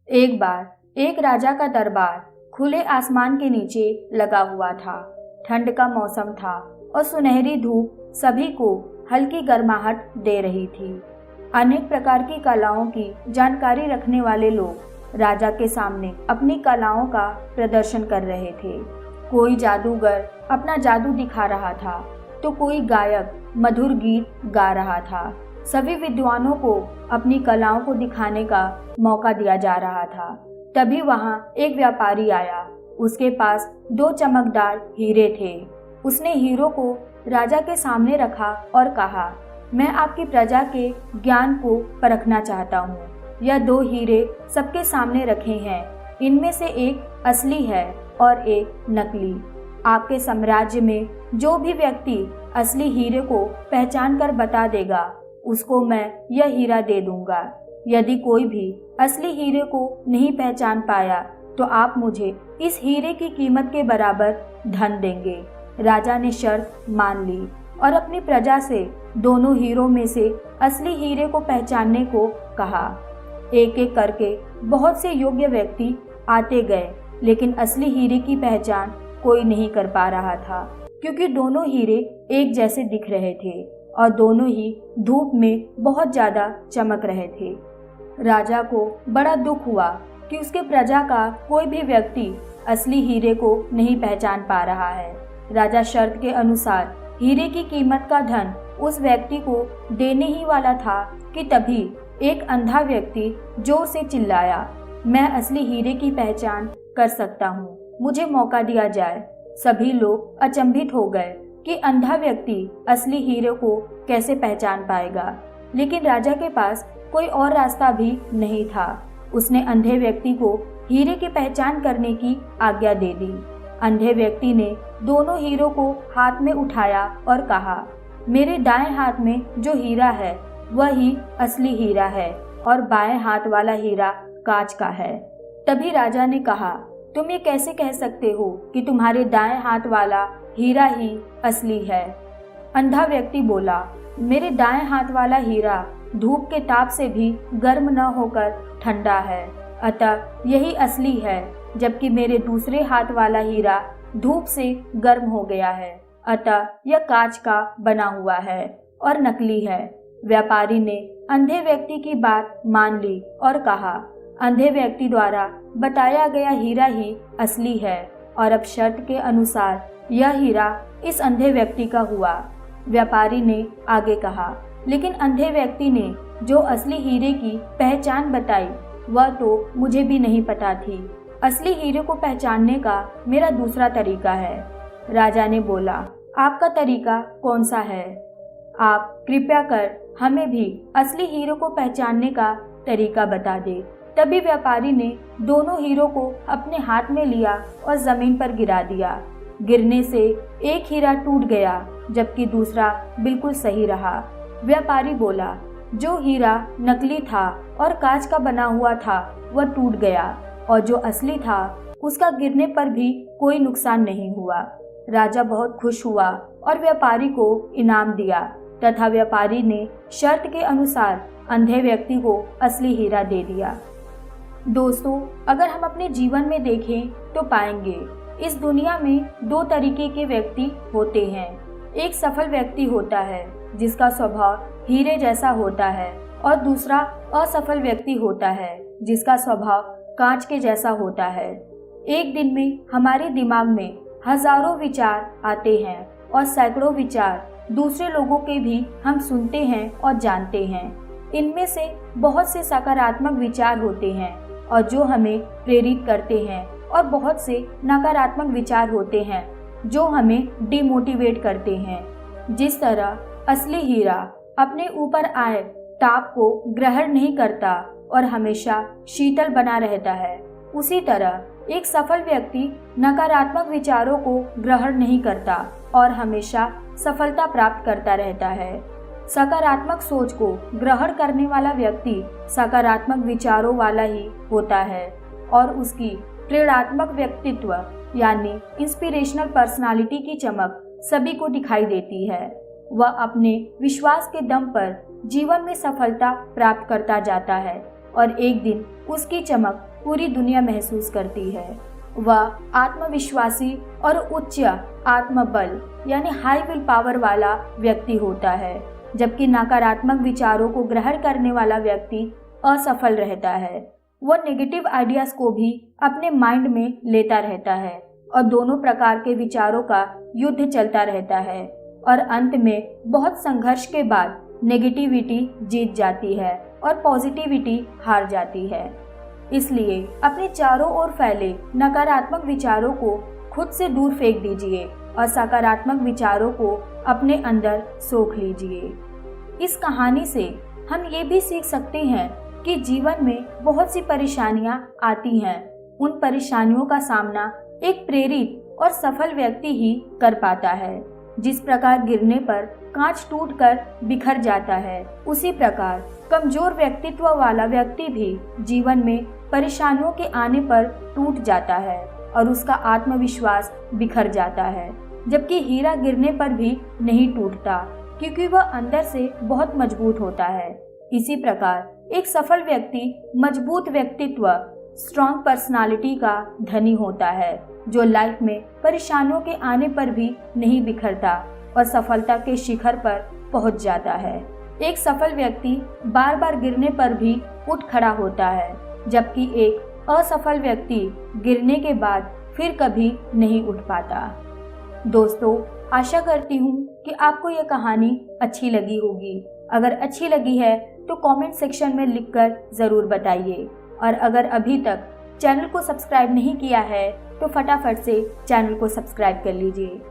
एक बार एक राजा का दरबार खुले आसमान के नीचे लगा हुआ था। ठंड का मौसम था और सुनहरी धूप सभी को हल्की गर्माहट दे रही थी। अनेक प्रकार की कलाओं की जानकारी रखने वाले लोग राजा के सामने अपनी कलाओं का प्रदर्शन कर रहे थे। कोई जादूगर अपना जादू दिखा रहा था तो कोई गायक मधुर गीत गा रहा था। सभी विद्वानों को अपनी कलाओं को दिखाने का मौका दिया जा रहा था। तभी वहां एक व्यापारी आया। उसके पास 2 चमकदार हीरे थे। उसने हीरों को राजा के सामने रखा और कहा, मैं आपकी प्रजा के ज्ञान को परखना चाहता हूँ। यह 2 हीरे सबके सामने रखे हैं। इनमें से एक असली है और एक नकली। आपके साम्राज्य में जो भी व्यक्ति असली हीरे को पहचान कर बता देगा, उसको मैं यह हीरा दे दूंगा। यदि कोई भी असली हीरे को नहीं पहचान पाया तो आप मुझे इस हीरे की कीमत के बराबर धन देंगे। राजा ने शर्त मान ली और अपनी प्रजा से दोनों हीरों में से असली हीरे को पहचानने को कहा। एक एक करके बहुत से योग्य व्यक्ति आते गए, लेकिन असली हीरे की पहचान कोई नहीं कर पा रहा था, क्योंकि दोनों हीरे एक जैसे दिख रहे थे और दोनों ही धूप में बहुत ज्यादा चमक रहे थे। राजा को बड़ा दुख हुआ कि उसके प्रजा का कोई भी व्यक्ति असली हीरे को नहीं पहचान पा रहा है। राजा शर्त के अनुसार हीरे की कीमत का धन उस व्यक्ति को देने ही वाला था कि तभी एक अंधा व्यक्ति जोर से चिल्लाया, मैं असली हीरे की पहचान कर सकता हूँ, मुझे मौका दिया जाए। सभी लोग अचंभित हो गए कि अंधा व्यक्ति असली हीरे को कैसे पहचान पाएगा, लेकिन राजा के पास कोई और रास्ता भी नहीं था। उसने अंधे व्यक्ति को हीरे की पहचान करने की आज्ञा दे दी। अंधे व्यक्ति ने दोनों हीरों को हाथ में उठाया और कहा, मेरे दाएं हाथ में जो हीरा है वह ही असली हीरा है और बाएं हाथ वाला हीरा कांच का है। तभी राजा ने कहा, तुम ये कैसे कह सकते हो कि तुम्हारे दाएं हाथ वाला हीरा ही असली है? अंधा व्यक्ति बोला, मेरे दाएं हाथ वाला हीरा धूप के ताप से भी गर्म न होकर ठंडा है, अतः यही असली है, जबकि मेरे दूसरे हाथ वाला हीरा धूप से गर्म हो गया है, अतः यह कांच का बना हुआ है और नकली है। व्यापारी ने अंधे व्यक्ति की बात मान ली और कहा, अंधे व्यक्ति द्वारा बताया गया हीरा ही असली है और अब शर्त के अनुसार यह हीरा इस अंधे व्यक्ति का हुआ। व्यापारी ने आगे कहा, लेकिन अंधे व्यक्ति ने जो असली हीरे की पहचान बताई वह तो मुझे भी नहीं पता थी। असली हीरे को पहचानने का मेरा दूसरा तरीका है। राजा ने बोला, आपका तरीका कौन सा है? आप कृपया कर हमें भी असली हीरे को पहचानने का तरीका बता दे। तभी व्यापारी ने दोनों हीरो को अपने हाथ में लिया और जमीन पर गिरा दिया। गिरने से एक हीरा टूट गया जबकि दूसरा बिल्कुल सही रहा। व्यापारी बोला, जो हीरा नकली था और कांच का बना हुआ था वह टूट गया और जो असली था उसका गिरने पर भी कोई नुकसान नहीं हुआ। राजा बहुत खुश हुआ और व्यापारी को इनाम दिया तथा व्यापारी ने शर्त के अनुसार अंधे व्यक्ति को असली हीरा दे दिया। दोस्तों, अगर हम अपने जीवन में देखें तो पाएंगे इस दुनिया में 2 तरीके के व्यक्ति होते हैं। एक सफल व्यक्ति होता है जिसका स्वभाव हीरे जैसा होता है और दूसरा असफल व्यक्ति होता है जिसका स्वभाव कांच के जैसा होता है। एक दिन में हमारे दिमाग में हजारों विचार आते हैं और सैकड़ों विचार दूसरे लोगों के भी हम सुनते हैं और जानते हैं। इनमें से बहुत से सकारात्मक विचार होते हैं और जो हमें प्रेरित करते हैं और बहुत से नकारात्मक विचार होते हैं जो हमें डिमोटिवेट करते हैं। जिस तरह असली हीरा अपने ऊपर आए ताप को ग्रहण नहीं करता और हमेशा शीतल बना रहता है, उसी तरह एक सफल व्यक्ति नकारात्मक विचारों को ग्रहण नहीं करता और हमेशा सफलता प्राप्त करता रहता है। सकारात्मक सोच को ग्रहण करने वाला व्यक्ति सकारात्मक विचारों वाला ही होता है और उसकी प्रेरणात्मक व्यक्तित्व यानी इंस्पिरेशनल पर्सनालिटी की चमक सभी को दिखाई देती है। वह अपने विश्वास के दम पर जीवन में सफलता प्राप्त करता जाता है और एक दिन उसकी चमक पूरी दुनिया महसूस करती है। वह आत्मविश्वासी और उच्च आत्मबल यानी हाई विल पावर वाला व्यक्ति होता है, जबकि नकारात्मक विचारों को ग्रहण करने वाला व्यक्ति असफल रहता है। वह नेगेटिव आइडियाज को भी अपने माइंड में लेता रहता है और दोनों प्रकार के विचारों का युद्ध चलता रहता है और अंत में बहुत संघर्ष के बाद नेगेटिविटी जीत जाती है और पॉजिटिविटी हार जाती है। इसलिए अपने चारों ओर फैले नकारात्मक विचारों को खुद से दूर फेंक दीजिए और सकारात्मक विचारों को अपने अंदर सोख लीजिए। इस कहानी से हम ये भी सीख सकते हैं कि जीवन में बहुत सी परेशानियां आती हैं। उन परेशानियों का सामना एक प्रेरित और सफल व्यक्ति ही कर पाता है। जिस प्रकार गिरने पर कांच टूटकर बिखर जाता है, उसी प्रकार कमजोर व्यक्तित्व वाला व्यक्ति भी जीवन में परेशानियों के आने पर टूट जाता है और उसका आत्मविश्वास बिखर जाता है। जबकि हीरा गिरने पर भी नहीं टूटता, क्योंकि वह अंदर से बहुत मजबूत होता है। इसी प्रकार एक सफल व्यक्ति मजबूत व्यक्तित्व, स्ट्रॉन्ग पर्सनालिटी का धनी होता है, जो लाइफ में परेशानियों के आने पर भी नहीं बिखरता और सफलता के शिखर पर पहुंच जाता है। एक सफल व्यक्ति बार बार गिरने पर भी उठ खड़ा होता है, जबकि एक असफल व्यक्ति गिरने के बाद फिर कभी नहीं उठ पाता। दोस्तों, आशा करती हूँ कि आपको यह कहानी अच्छी लगी होगी। अगर अच्छी लगी है तो कमेंट सेक्शन में लिखकर ज़रूर बताइए और अगर अभी तक चैनल को सब्सक्राइब नहीं किया है तो फटाफट से चैनल को सब्सक्राइब कर लीजिए।